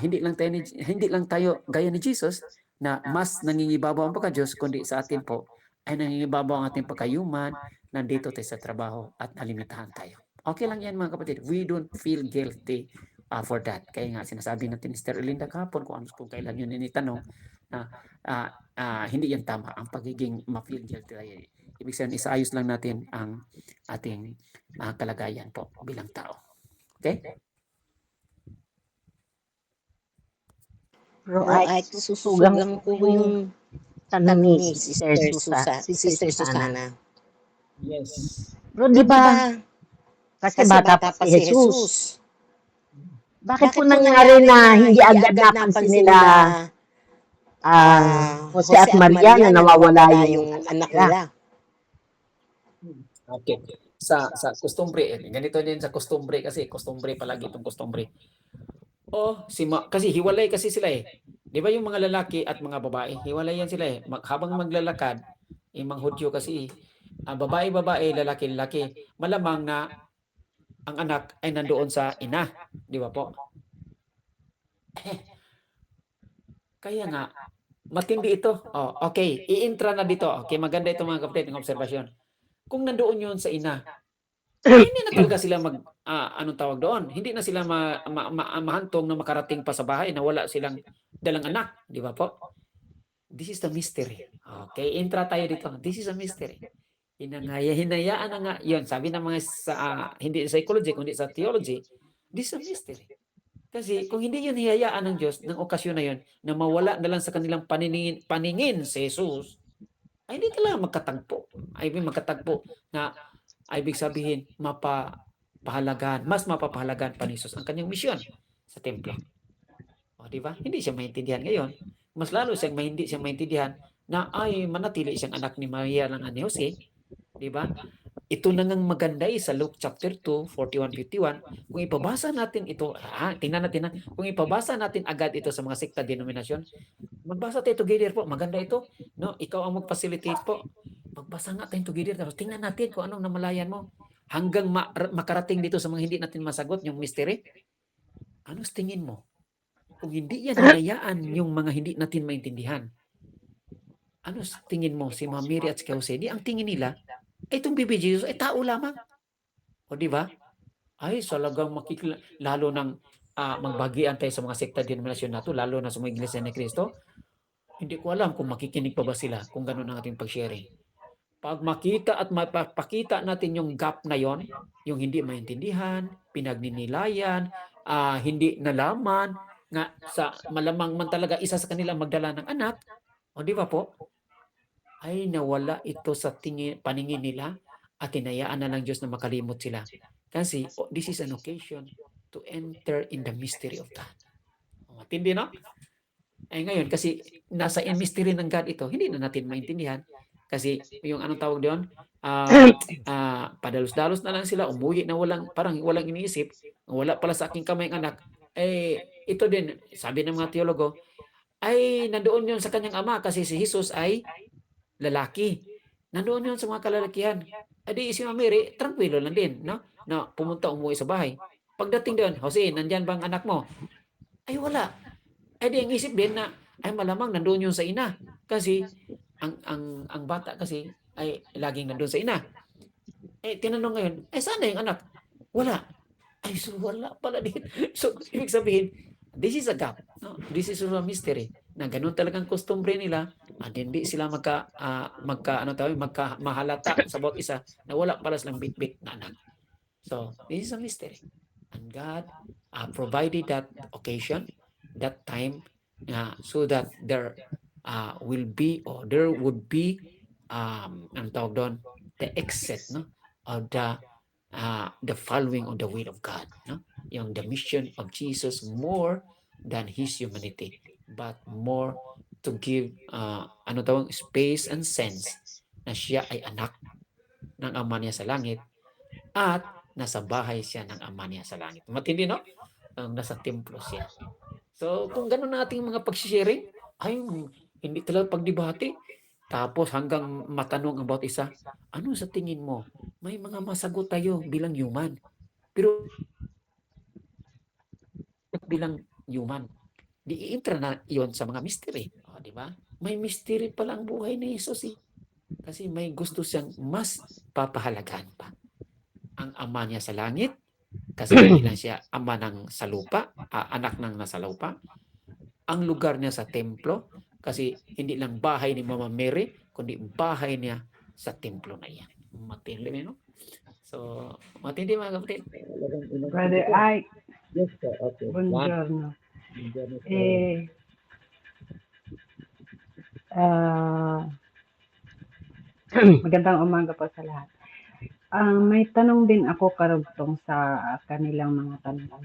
hindi lang tayo gaya ni Jesus na mas nangingibabaw ang pagka-Diyos, kundi sa atin po ay nangingibabaw ang ating pagka-human, nandito tayo sa trabaho at nalimitahan tayo. Okay lang yan mga kapatid. We don't feel guilty for that. Kaya nga sinasabi natin ni Sister Elinda kahapon kung kailan yun initanong na hindi yan tama ang pagiging ma-feel guilty tayo. Ibig sabihin, isaayos lang natin ang ating kalagayan po bilang tao. Okay? Pero ay, susugang ko yung tanong ni Sister Susana. Yes. Pero di ba, kasi bata pa si Jesus. Bakit po nangyari na hindi agad napansin nila Jose at Maria na nawawala yung anak nila? Okay. Sa kustumbre, ganito din sa kustumbre kasi kustumbre palagi itong kustumbre. Kasi hiwalay kasi sila eh. 'Di ba yung mga lalaki at mga babae, hiwalay yan sila eh. Habang maglalakad, yung mga Hudyo kasi babae, lalaki. Malamang na ang anak ay nandoon sa ina, 'di ba po? Kaya nga matindi ito. Okay, i-intra na dito. Okay, maganda ito mga kapatid ng obserbasyon. Kung nandoon 'yun sa ina, hindi na talaga sila anong tawag doon? Hindi na sila mahantong na makarating pa sa bahay na wala silang dalang anak, di ba po? This is the mystery. Okay, intra tayo dito. This is a mystery. Hinayaan na nga, yun, sabi ng mga hindi sa psychology, kundi sa theology, this is a mystery. Kasi kung hindi yun hiyayaan ng Diyos, ng okasyon na yun, na mawala na lang sa kanilang paningin si Jesus, ay hindi talaga magkatagpo. Magkatagpo na ibig sabihin, mas mapapahalagan pa ni Jesus ang kanyang misyon sa templo. Di ba? Hindi siya maintindihan ngayon. Mas lalo hindi siya maintindihan na manatili siyang anak ni Maria lang ni Jose. Di ba? Ito na ngang maganda sa Luke chapter 2, 41-51. Kung ipabasa natin ito, tingnan natin kung ipabasa natin agad ito sa mga sekta denominasyon, magbasa tayo together po. Maganda ito. No? Ikaw ang mag-facilitate po. Magbasa nga tayong together. Tapos tingnan natin kung anong namalayan mo. Hanggang makarating dito sa mga hindi natin masagot, yung mystery. Ano tingin mo? Kung hindi yan hinayaan yung mga hindi natin maintindihan, ano tingin mo si Mama Mary at si Jose? Ang tingin nila, itong baby Jesus ay tao lamang. O di ba? Ay, salagang lalo nang magbagian tayo sa mga sekta denominasyon na to, lalo na sa mga iglesia ni Cristo. Hindi ko alam kung makikinig pa ba sila kung gano'n ang ating pag-sharing. Pag makita at mapakita natin yung gap na yon, yung hindi maintindihan, pinagninilayan, hindi nalaman, nga sa malamang man talaga isa sa kanila magdala ng anak, o di ba po? Ay nawala ito sa paningin nila at hinayaan na ng Diyos na makalimot sila. Kasi this is an occasion to enter in the mystery of God. Matindi, no? Ay ngayon, kasi nasa mystery ng God ito, hindi na natin maintindihan. Kasi yung anong tawag doon, padalos-dalos na lang sila, umuwi na parang walang iniisip, wala pala sa aking kamay ang anak. Ito din, sabi ng mga teologo, ay nandoon yun sa kanyang ama kasi si Jesus ay lalaki. Nandoon yun sa mga kalalakihan. Di si Mama Mary, tranquilo lang din, no? Na pumunta, umuwi sa bahay. Pagdating doon, Jose, nandyan ba ang anak mo? Ay wala. Di ang isip din na, ay malamang nandoon yun sa ina. Kasi, ang bata kasi ay laging nandoon sa ina. Tinanong ngayon, saan na yung anak? Wala. Ay, so wala pala din. So, ibig sabihin, this is a gap. No? This is a mystery na ganun talagang kustumbre nila at hindi sila mahalata sa bawat isa na wala pala silang bitbit na anak. So, this is a mystery. And God provided that occasion, that time, so that there there would be, ang tawag doon, the exit, no, of the following of the will of God, no? Yung the mission of Jesus more than his humanity, but more to give space and sense na siya ay anak ng ama niya sa langit at nasa bahay siya ng ama niya sa langit. Matindi, no? Nasa templo siya. So, kung gano'n nating mga pag-sharing, ay hindi talaga pagdebate. Tapos hanggang matanong about isa, ano sa tingin mo? May mga masagot tayo bilang human. Pero bilang human, di intra na iyon sa mga mystery. O, di ba? May mystery pala ang buhay ni Jesus eh. Kasi may gusto siyang mas papahalagaan pa. Ang ama niya sa langit, kasi hindi lang siya ama ng sa lupa, anak ng nasa lupa. Ang lugar niya sa templo, kasi hindi lang bahay ni Mama Mary, kundi bahay niya sa templo na yan. Matindi, no? So, matindi mga kapatid. Brother Ike, Yes, sir. Okay. buongiorno. Ah, magandang umaga po sa lahat. May tanong din ako karugtong sa kanilang mga tanong.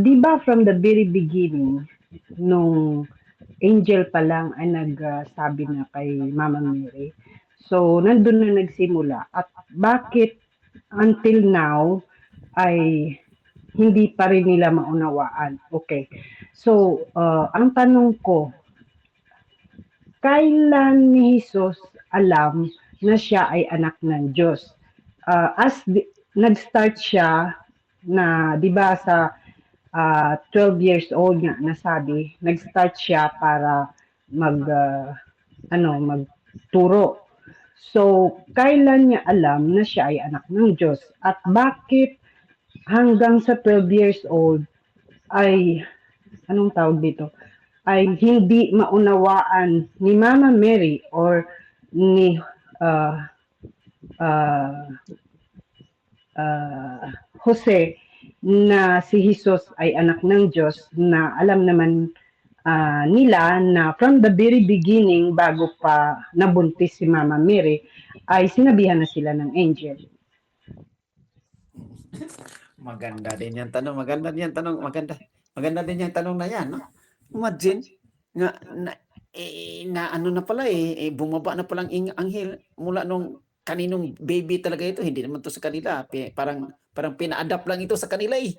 Di ba from the very beginning, nung angel pa lang ay nagsabi na kay Mama Mary, so nandun na nagsimula. At bakit until now ay hindi pa rin nila maunawaan? Okay. So, ang tanong ko, kailan ni Jesus alam na siya ay anak ng Diyos? Nag-start siya na, di ba sa 12 years old nga nasabi, nag-start siya para magturo. So, kailan niya alam na siya ay anak ng Diyos? At bakit hanggang sa 12 years old ay, anong tawag dito, ay hindi maunawaan ni Mama Mary or ni Jose na si Jesus ay anak ng Diyos, na alam naman nila na from the very beginning, bago pa nabuntis si Mama Mary, ay sinabihan na sila ng angel. Maganda din yung tanong. Maganda din yung tanong. Maganda din yung tanong na yan, no? Imagine, ano na pala bumaba na palang anghel mula nung kaninong baby talaga ito. Hindi naman to sa kanila. Parang pina-adapt lang ito sa kanila eh.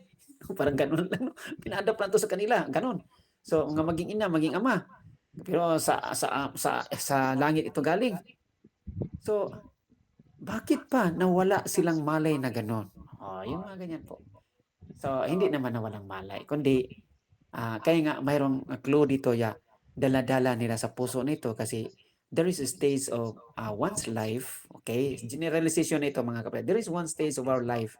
Parang ganun lang, no? Pina-adapt lang to sa kanila. Ganun. So, nga maging ina, maging ama. Pero sa langit ito galing. So, bakit pa nawala silang malay na ganun? Yung mga ganyan po. So, hindi naman nawalang malay, kundi kaya nga mayroong clue dito, dala-dala nila sa puso nito kasi there is a stage of one's life, okay? Generalization ito mga kapatid. There is one stage of our life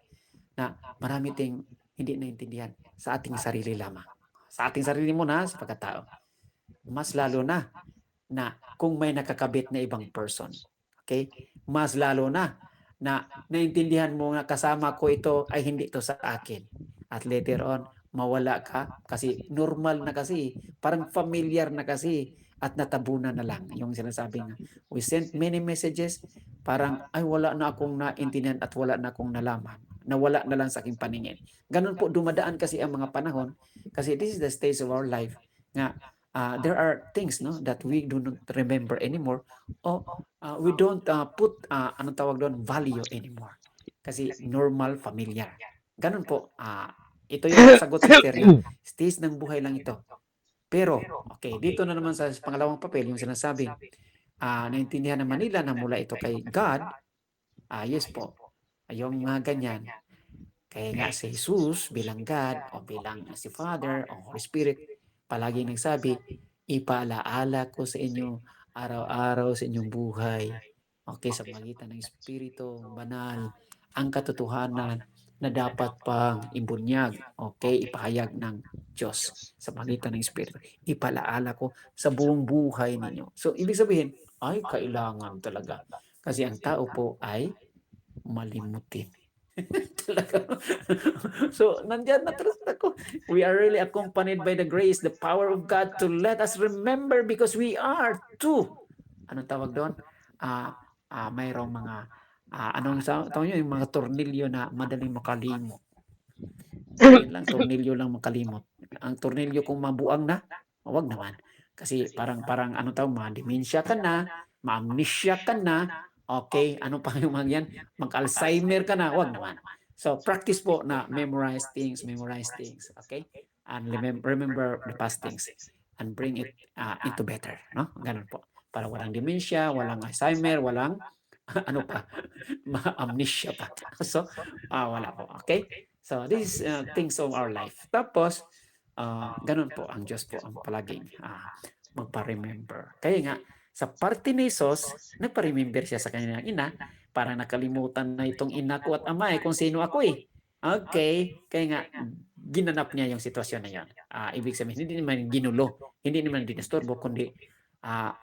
na marami ting hindi naintindihan sa ating sarili lamang. Sa ating sarili muna, sa pagkatao. Mas lalo na kung may nakakabit na ibang person. Okay? Mas lalo na naintindihan mo nga kasama ko ito ay hindi ito sa akin. At later on, mawala ka kasi normal na kasi, parang familiar na kasi at natabunan na lang. Yung sinasabi nga, we sent many messages, parang ay wala na akong naintindihan at wala na akong nalaman. Nawala na lang sa aking paningin. Ganun po dumadaan kasi ang mga panahon kasi this is the stage of our life nga there are things that we do not remember anymore or we don't put anong tawag doon, value anymore. Kasi normal, familiar. Ganun po. Ito yung sagot sa stage ng buhay lang ito. Pero, okay, dito na naman sa pangalawang papel, yung sinasabi, naintindihan naman nila na mula ito kay God, yes po, yung mga ganyan. Kaya nga si Jesus bilang God o bilang si Father o Holy Spirit, palaging nagsabi, ipaalaala ko sa inyo araw-araw sa inyong buhay. Okay, sa magitan ng Espiritu, banal, ang katotohanan na dapat pang ibunyag, okay, ipahayag ng Diyos sa pagitan ng Espiritu. Ipalaala ko sa buong buhay ninyo. So, ibig sabihin, ay kailangan talaga. Kasi ang tao po ay malimutin. Talaga. So, nandiyan na trust ako. We are really accompanied by the grace, the power of God to let us remember because we are too. Anong tawag doon? Mayroong mga, tawag nyo, yung mga tornilyo na madaling makalimot. Yun lang, tornilyo lang makalimot. Ang tornilyo kung mabuang na, wag naman. Kasi parang ano tawag, ma-dementia ka na, ma-amnesia ka na, okay, ano pa yung mga yan, mag-Alzheimer ka na, wag naman. So, practice po na memorize things, okay? And remember the past things and bring it into better, no? Ganun po. Para walang dementia, walang Alzheimer, walang ano pa, ma-amnesia pa. So, wala po, okay? So, this is things of our life. Tapos, ganun po, ang Diyos po ang palaging magpa-remember. Kaya nga, sa parte ni Jesus, nagpa-remember siya sa kanyang ina, para nakalimutan na itong ina ko at ama kung sino ako eh. Okay, kaya nga, ginanap niya yung sitwasyon na yan. Ibig sabihin, hindi naman ginulo, hindi naman dinisturbo, kundi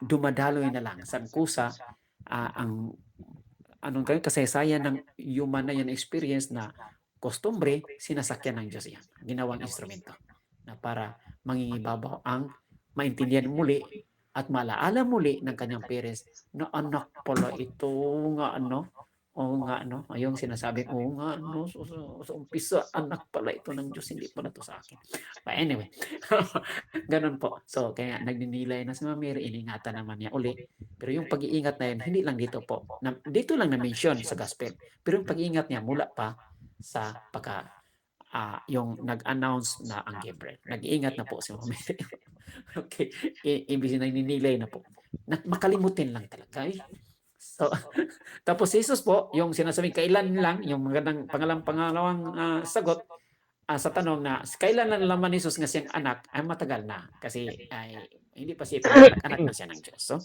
dumadaloy na lang sa kusa ang kasaysayan ng human na yan experience na kostumbre, sinasakyan ng Diyos yan. Ginawang instrumento na para mangingibabaw ang maintindihan muli at malaala muli ng kanyang parents na anak pala ito nga yung sinasabi, sa umpisa, anak pala ito ng Diyos, hindi pala ito sa akin. But anyway, ganun po. So, kaya nagninilay na si Mama Mary, iningatan naman niya uli. Pero yung pag-iingat na yun, hindi lang dito po. Dito lang na-mention sa gospel. Pero yung pag-iingat niya mula pa sa yung nag-announce na ang Gabriel. Nag-iingat na po si Mama Mary. Okay. Ibig na ninilay na po. Makalimutin lang talaga. So, tapos si Jesus po, yung sinasabing kailan lang, yung magandang pangalawang sagot sa tanong na kailan lang naman ni Jesus nga siyang anak, ay matagal na. Kasi hindi pa siya anak na siya ng Diyos. So,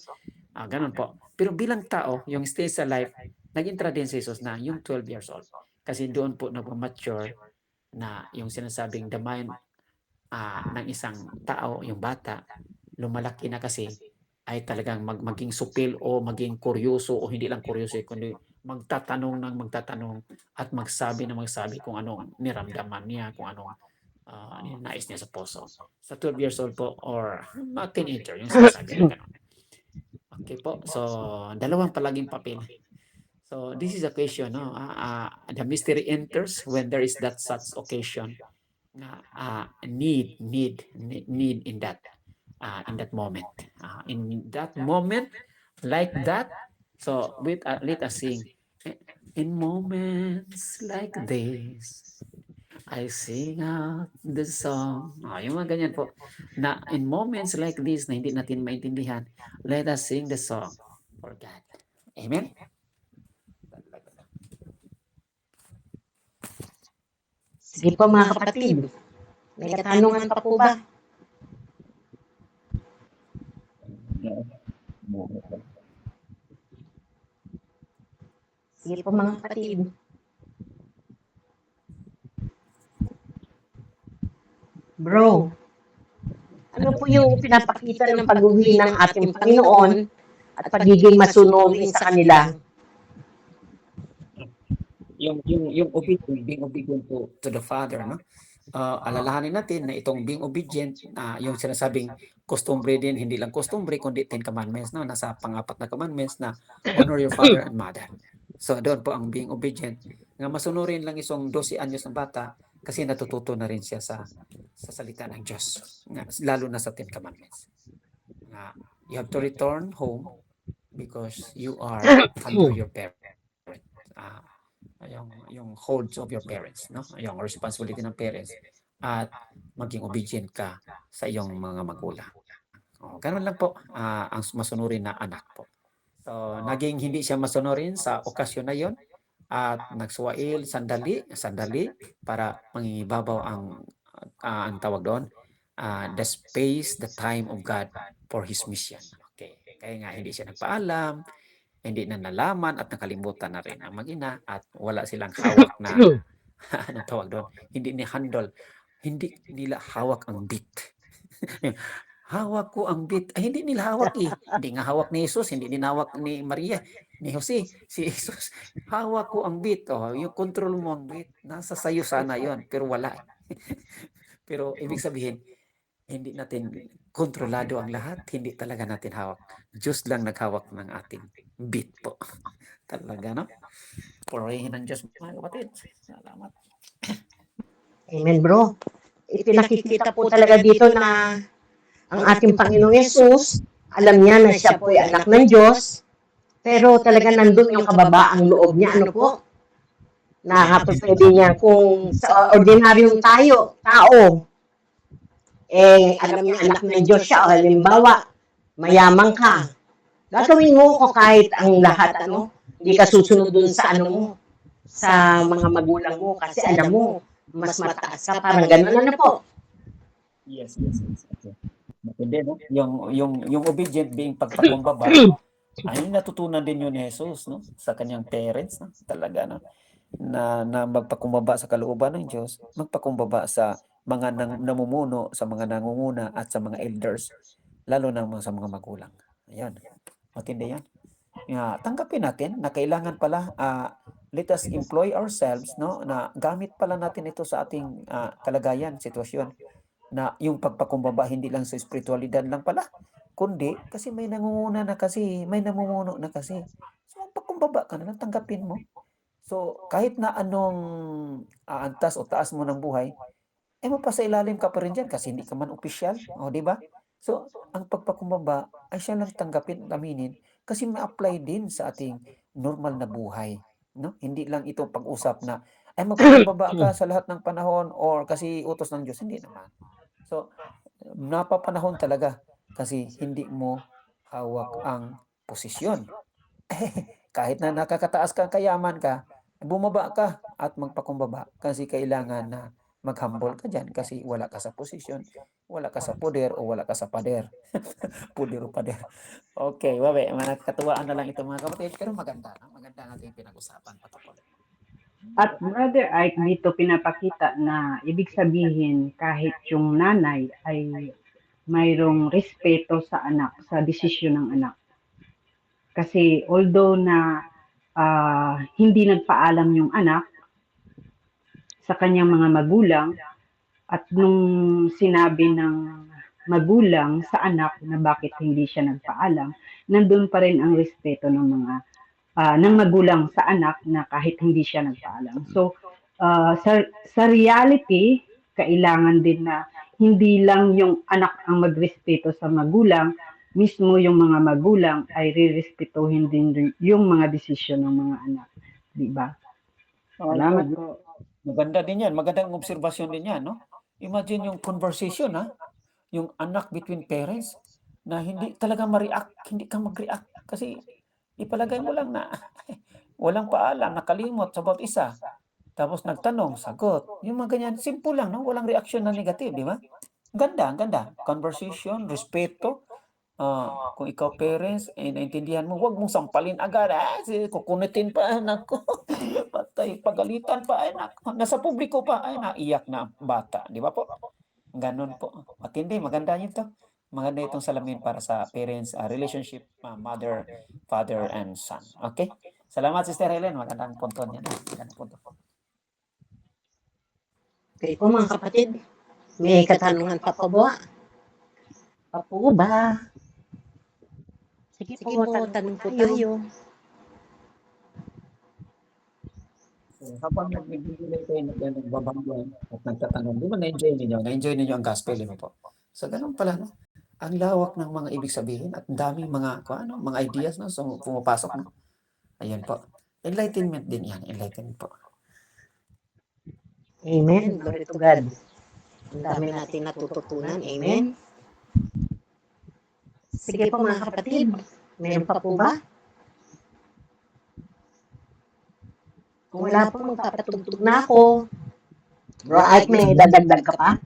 ganun po. Pero bilang tao, yung stage sa life, nag-intra din si Jesus na yung 12 years old. Kasi doon po nag-mature na yung sinasabing the mind ng isang tao, yung bata, lumalaki na kasi ay talagang maging supil o maging kuryoso o hindi lang kuryoso kundi magtatanong at magsabi kung anong niramdaman niya, kung anong nais niya sa puso. Sa 12 years old po or teenager, yung sinasabi na gano'n. Okay po, so dalawang palaging papel. So this is a question, no? The mystery enters when there is that such occasion. Need in that moment. In that moment, like that, so let us sing. In moments like this, I sing out the song. Yung mga ganyan po. Na in moments like this na hindi natin maintindihan, let us sing the song for God. Amen? Sige po mga kapatid. May katanungan pa po ba? Sige po mga kapatid. Bro, ano po yung pinapakita ng pag-uwi ng ating Panginoon at pagiging masunurin sa kanila? Yung obedient, being obedient to the Father, no? Alalahanin natin na itong being obedient, yung sinasabing customary din, hindi lang customary, kundi 10 commandments, no? Nasa pang-apat na commandments na honor your father and mother. So, doon po ang being obedient. Nga masunurin lang isang 12 anyos ng bata kasi natututo na rin siya sa salita ng Diyos. Lalo na sa 10 commandments. You have to return home because you are under your parents. Yung holds of your parents, no? Yung responsibility ng parents at maging obedient ka sa iyong mga magulang. Ganun lang po ang masunurin na anak po. So, naging hindi siya masunurin sa okasyon na yon at nagsuwail sandali para mangingibabaw ang tawag doon, the space, the time of God for His mission. Okay. Kaya nga hindi siya nagpaalam, hindi na nalaman at nakalimutan na rin ang mag-ina at wala silang hawak na Anong tawag doon? Hindi ni handle. Hindi nila hawak ang bit. Hawak ko ang bit. Ay, hindi nila hawak eh. Hindi nga hawak ni Jesus, hindi din hawak ni Maria, ni Jose. Si Jesus, hawak ko ang bit. Oh, yung control mo ang bit. Nasa sayo sana yon, pero wala. Pero ibig sabihin, hindi natin kontrolado ang lahat. Hindi talaga natin hawak. Diyos lang naghawak ng ating bit po. Talaga, no? Purihin ng Diyos, mga kapatid. Salamat. Amen, bro. Ipinakikita po talaga dito na ang ating Panginoong Yesus, alam niya na siya po ay anak ng Diyos, pero talaga nandun yung kababaang loob niya, ano po? Nakakapagpwede niya kung sa ordinaryong tao, alam niya anak ng Diyos siya, o halimbawa, mayaman ka, gagawin mo ko kahit ang lahat, hindi ka susunod dun sa sa mga magulang mo, kasi alam mo, mas mataas ka, parang gano'n, ano po? Yes. Okay. Matindi, no? Yung obedient being pagpakumbaba, ay natutunan din yun ni Jesus, no? Sa kanyang parents, no? Talaga, no? Na magpakumbaba sa kalooban ng Diyos, magpakumbaba sa mga namumuno, sa mga nangunguna at sa mga elders, lalo na sa mga magulang. Ayan. Matindi yan. Tanggapin natin na kailangan pala let us employ ourselves, no, na gamit pala natin ito sa ating kalagayan, sitwasyon, na yung pagpakumbaba hindi lang sa espiritualidad lang pala, kundi kasi may nangunguna na kasi, may namumuno na kasi. So, pagpakumbaba ka na lang, tanggapin mo. So, kahit na anong antas o taas mo ng buhay, mapasailalim ka pa rin dyan kasi hindi ka man opisyal, o di ba? So, ang pagpakumbaba ay siya lang tanggapin at aminin kasi ma-apply din sa ating normal na buhay, no? Hindi lang ito pag-usap na ay magpakumbaba ka sa lahat ng panahon or kasi utos ng Diyos, hindi naman. So, napapanahon talaga kasi hindi mo hawak ang posisyon. Kahit na nakakataas ka, kayaman ka, bumaba ka at magpakumbaba kasi kailangan na mag-humble ka dyan kasi wala ka sa posisyon, wala ka sa poder o wala ka sa pader. Poder o pader. Okay, wabe, nakakatuwaan na lang ito mga kapatid, pero maganda, no? Maganda natin pinag-usapan patungkol. At Brother Ike, dito pinapakita na ibig sabihin kahit yung nanay ay mayroong respeto sa anak, sa desisyon ng anak. Kasi although na hindi nagpaalam yung anak sa kanyang mga magulang, at nung sinabi ng magulang sa anak na bakit hindi siya nagpaalam, nandun pa rin ang respeto ng mga ng magulang sa anak na kahit hindi siya nagpaalam. So, sa reality, kailangan din na hindi lang yung anak ang magrespeto sa magulang, mismo yung mga magulang ay rirespetuhin din yung mga desisyon ng mga anak. Di ba? Salamat po. Maganda din yan. Magandang obserbasyon din yan, no? Imagine yung conversation, yung anak between parents na hindi talaga ma-react, hindi ka mag-react kasi ipalagay mo lang na walang paalam, nakalimot sa bawat isa. Tapos nagtanong, sagot. Yung mga ganyan, simple lang, no? Walang reaction na negative, di ba? Ganda, ganda. Conversation, respeto. Kung ikaw parents, naintindihan mo, huwag mong sampalin agad. Kukunutin pa, anak ko. Patay, pagalitan pa, anak. Nasa publiko pa, ay, naiyak na ang bata. Di ba po? Ganon po. Matindi, maganda yun to. Maganda itong salamin para sa parents, relationship, mother, father, and son. Okay? Salamat, Sister Helen. Magandang punto niyan. Magandang punto. Okay po mga kapatid, may katanungan pa po ba? Sige po, tanong po tayo. Habang nagbibigay kayo nagbabanggan at nagtatanong, di ba na-enjoy ninyo? Na-enjoy ninyo ang gospel, di ba po? So, ganun pala, no? Ang lawak ng mga ibig sabihin at daming mga ideas, no? So, pumapasok, no? Ayan po. Enlightenment din yan. Enlightenment po. Amen. Glory to God. Ang dami natin natututunan. Amen. Sige po mga kapatid, meron pa po ba? Kung wala po, magpapatugtog na ako. Bro, Ike, may dadagdag ka pa?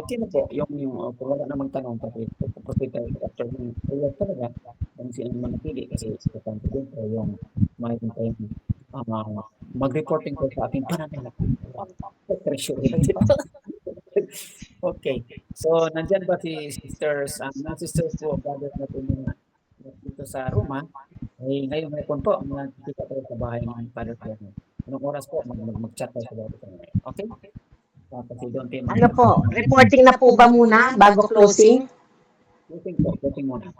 Okay na po. Yung kung wala namang tanong, kapatid tayo after ng prayer talaga, kung sino manapili kasi sa confident o yung mayroon tayong mag-reporting kayo sa ating pananampalataya. Treasury. Okay. So, nandyan ba si sisters, mga sisters po, brothers natin na dito sa Roma, eh, ngayon may po, nakikita tayo sa bahay ng Father Fernando. Anong oras po, mag-chat tayo sa bahay ng Okay? Kasi doon tayo Ano po, reporting na po ba muna bago closing? closing muna.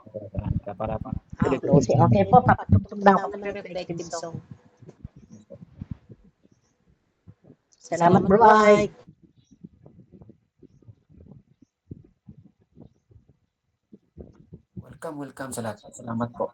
Para Closing. Okay po, papatugtog na ako ng reflective song. Salamat, bro. Bye. welcome sa lahat. Salamat po.